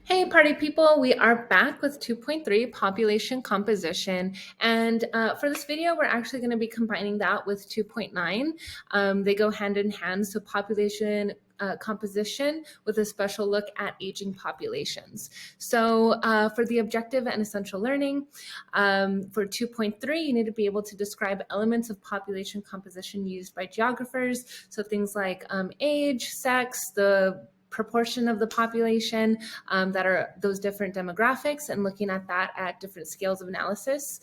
Hey, party people, we are back with 2.3 population composition. And for this video, we're actually going to be combining that with 2.9. They go hand in hand. So population composition with a special look at aging populations. So for the objective and essential learning, for 2.3, you need to be able to describe elements of population composition used by geographers. So things like age, sex, the proportion of the population that are those different demographics, and looking at that at different scales of analysis.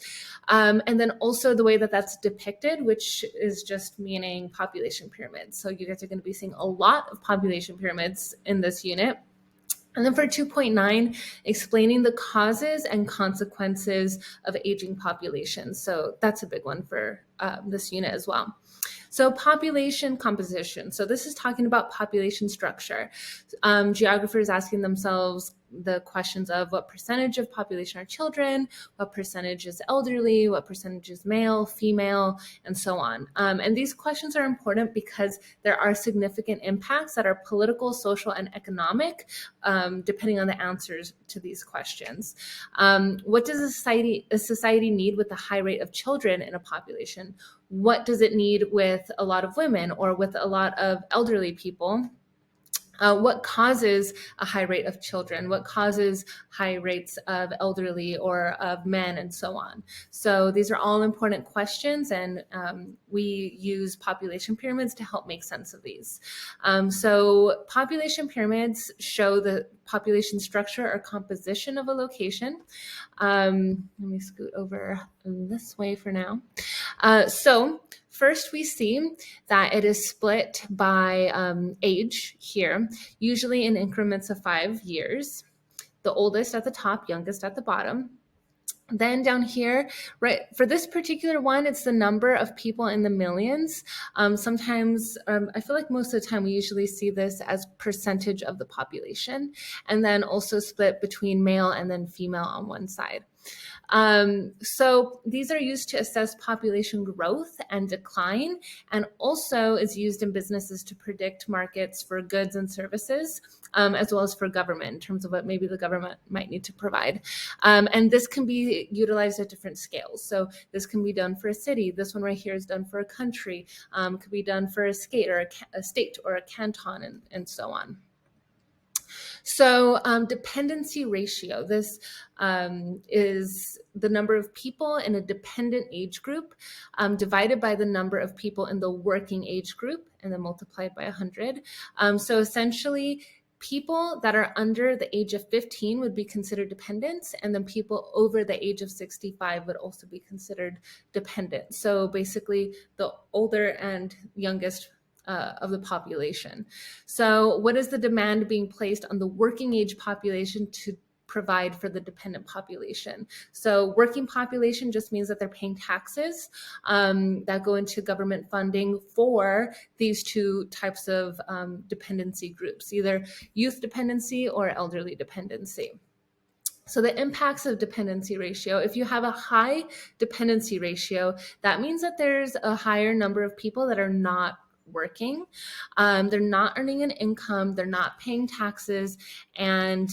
And then also the way that that's depicted, which is just meaning population pyramids. So you guys are going to be seeing a lot of population pyramids in this unit. And then for 2.9, explaining the causes and consequences of aging populations. So that's a big one for this unit as well. So population composition. So this is talking about population structure. Geographers asking themselves the questions of what percentage of population are children, what percentage is elderly, what percentage is male, female, and so on. And these questions are important because there are significant impacts that are political, social, and economic, depending on the answers to these questions. What does a society need with a high rate of children in a population? What does it need with a lot of women or with a lot of elderly people? What causes a high rate of children? What causes high rates of elderly or of men, and so on? So these are all important questions, and we use population pyramids to help make sense of these. So population pyramids show the population structure or composition of a location. Let me scoot over this way for now. So first we see that it is split by age here, usually in increments of 5 years. The oldest at the top, youngest at the bottom. Then down here, right, for this particular one, it's the number of people in the millions. Sometimes, I feel like most of the time we usually see this as percentage of the population, and then also split between male and then female on one side. So these are used to assess population growth and decline, and also is used in businesses to predict markets for goods and services, as well as for government in terms of what maybe the government might need to provide. And this can be utilized at different scales. So this can be done for a city. This one right here is done for a country. Could be done for a state or a canton, and so on. So dependency ratio, this is the number of people in a dependent age group divided by the number of people in the working age group and then multiplied by 100. So essentially, people that are under the age of 15 would be considered dependents, and then people over the age of 65 would also be considered dependent. So basically, the older and youngest of the population. So what is the demand being placed on the working age population to provide for the dependent population? So working population just means that they're paying taxes that go into government funding for these two types of dependency groups, either youth dependency or elderly dependency. So the impacts of dependency ratio, if you have a high dependency ratio, that means that there's a higher number of people that are not working. They're not earning an income, they're not paying taxes. And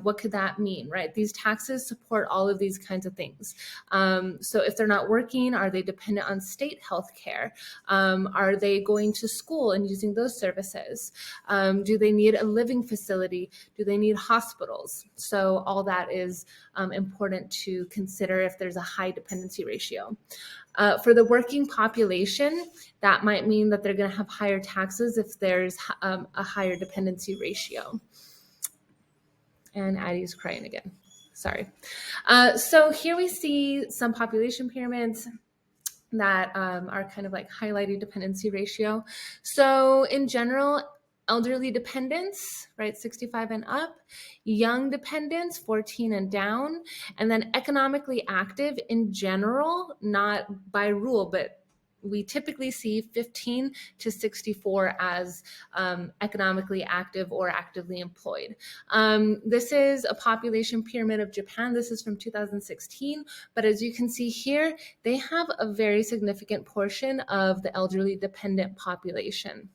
what could that mean, right? These taxes support all of these kinds of things. So if they're not working, are they dependent on state health care? Are they going to school and using those services? Do they need a living facility? Do they need hospitals? So all that is important to consider if there's a high dependency ratio. For the working population, that might mean that they're going to have higher taxes if there's a higher dependency ratio. And Addie's crying again. Sorry. So here we see some population pyramids that are kind of like highlighting dependency ratio. So in general, elderly dependents, right, 65 and up, young dependents, 14 and down, and then economically active in general, not by rule, but we typically see 15 to 64 as economically active or actively employed. This is a population pyramid of Japan. This is from 2016, but as you can see here, they have a very significant portion of the elderly dependent population.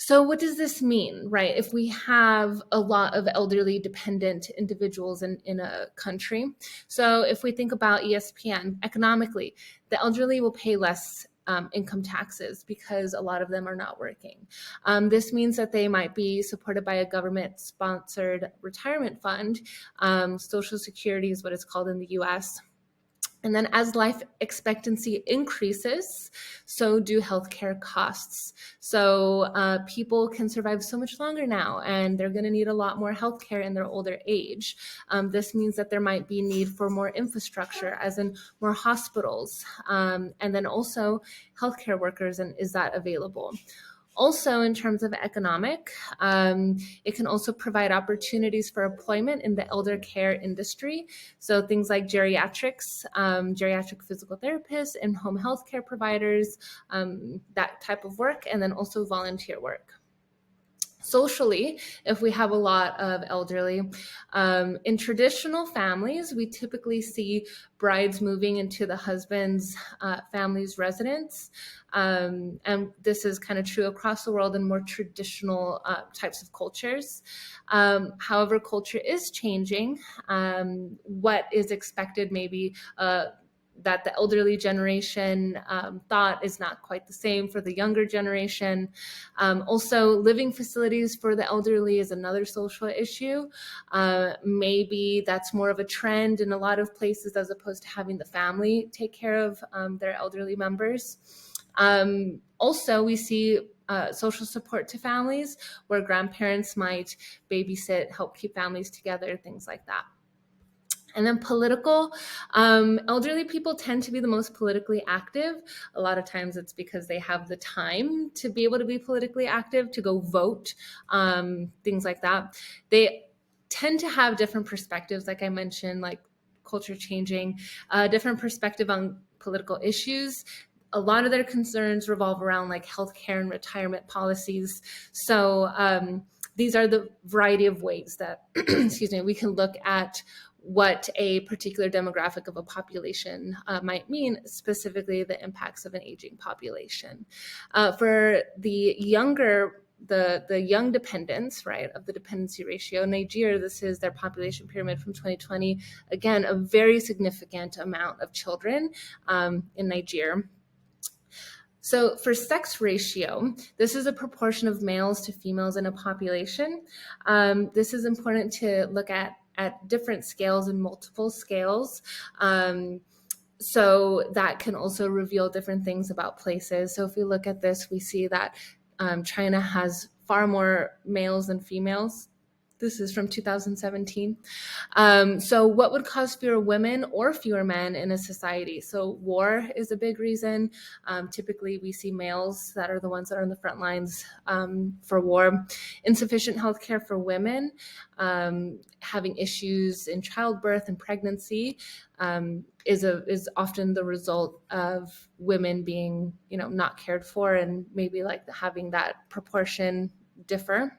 So what does this mean, right? If we have a lot of elderly dependent individuals in a country. So if we think about ESPN economically, the elderly will pay less income taxes because a lot of them are not working. This means that they might be supported by a government sponsored retirement fund. Social Security is what it's called in the US. And then as life expectancy increases, so do healthcare costs. So people can survive so much longer now, and they're going to need a lot more healthcare in their older age. This means that there might be need for more infrastructure, as in more hospitals, and then also healthcare workers, and is that available? Also, in terms of economic, it can also provide opportunities for employment in the elder care industry. So things like geriatrics, geriatric physical therapists, and home health care providers, that type of work, and then also volunteer work. Socially, if we have a lot of elderly, in traditional families, we typically see brides moving into the husband's family's residence. And this is kind of true across the world in more traditional types of cultures. However, culture is changing. What is expected maybe that the elderly generation thought is not quite the same for the younger generation. Also, living facilities for the elderly is another social issue. Maybe that's more of a trend in a lot of places as opposed to having the family take care of their elderly members. Also, we see social support to families where grandparents might babysit, help keep families together, things like that. And then political, elderly people tend to be the most politically active. A lot of times it's because they have the time to be able to be politically active, to go vote, things like that. They tend to have different perspectives, like I mentioned, like culture changing, different perspective on political issues. A lot of their concerns revolve around like healthcare and retirement policies. So these are the variety of ways that, excuse me, we can look at what a particular demographic of a population might mean, specifically the impacts of an aging population. For the younger, the young dependents, right, of the dependency ratio, Nigeria, this is their population pyramid from 2020. Again, a very significant amount of children in Nigeria. So for sex ratio, this is a proportion of males to females in a population. This is important to look at different scales and multiple scales. So that can also reveal different things about places. So if we look at this, we see that China has far more males than females. This is from 2017. So what would cause fewer women or fewer men in a society? So war is a big reason. Typically, we see males that are the ones that are on the front lines for war. Insufficient healthcare for women, having issues in childbirth and pregnancy is often the result of women being, not cared for, and maybe like having that proportion differ.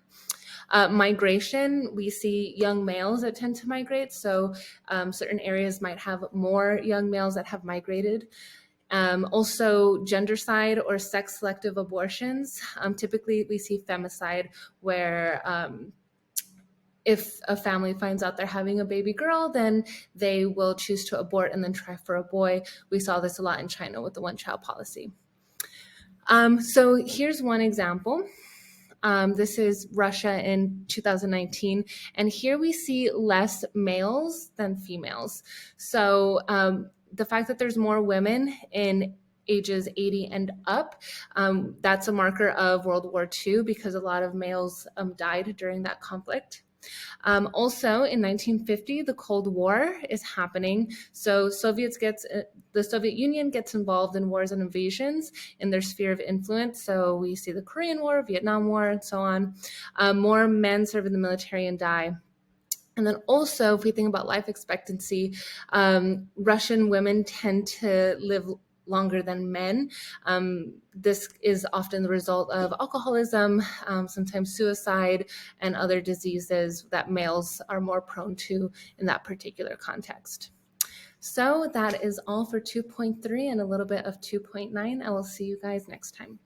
Migration, we see young males that tend to migrate. So certain areas might have more young males that have migrated. Also, gendercide or sex selective abortions. Typically, we see femicide, where if a family finds out they're having a baby girl, then they will choose to abort and then try for a boy. We saw this a lot in China with the one-child policy. So here's one example. This is Russia in 2019, and here we see less males than females. So the fact that there's more women in ages 80 and up, that's a marker of World War II because a lot of males died during that conflict. Also, in 1950, the Cold War is happening. So the Soviet Union gets involved in wars and invasions in their sphere of influence. So we see the Korean War, Vietnam War, and so on. More men serve in the military and die. And then also, if we think about life expectancy, Russian women tend to live longer than men. This is often the result of alcoholism, sometimes suicide, and other diseases that males are more prone to in that particular context. So that is all for 2.3 and a little bit of 2.9. I will see you guys next time.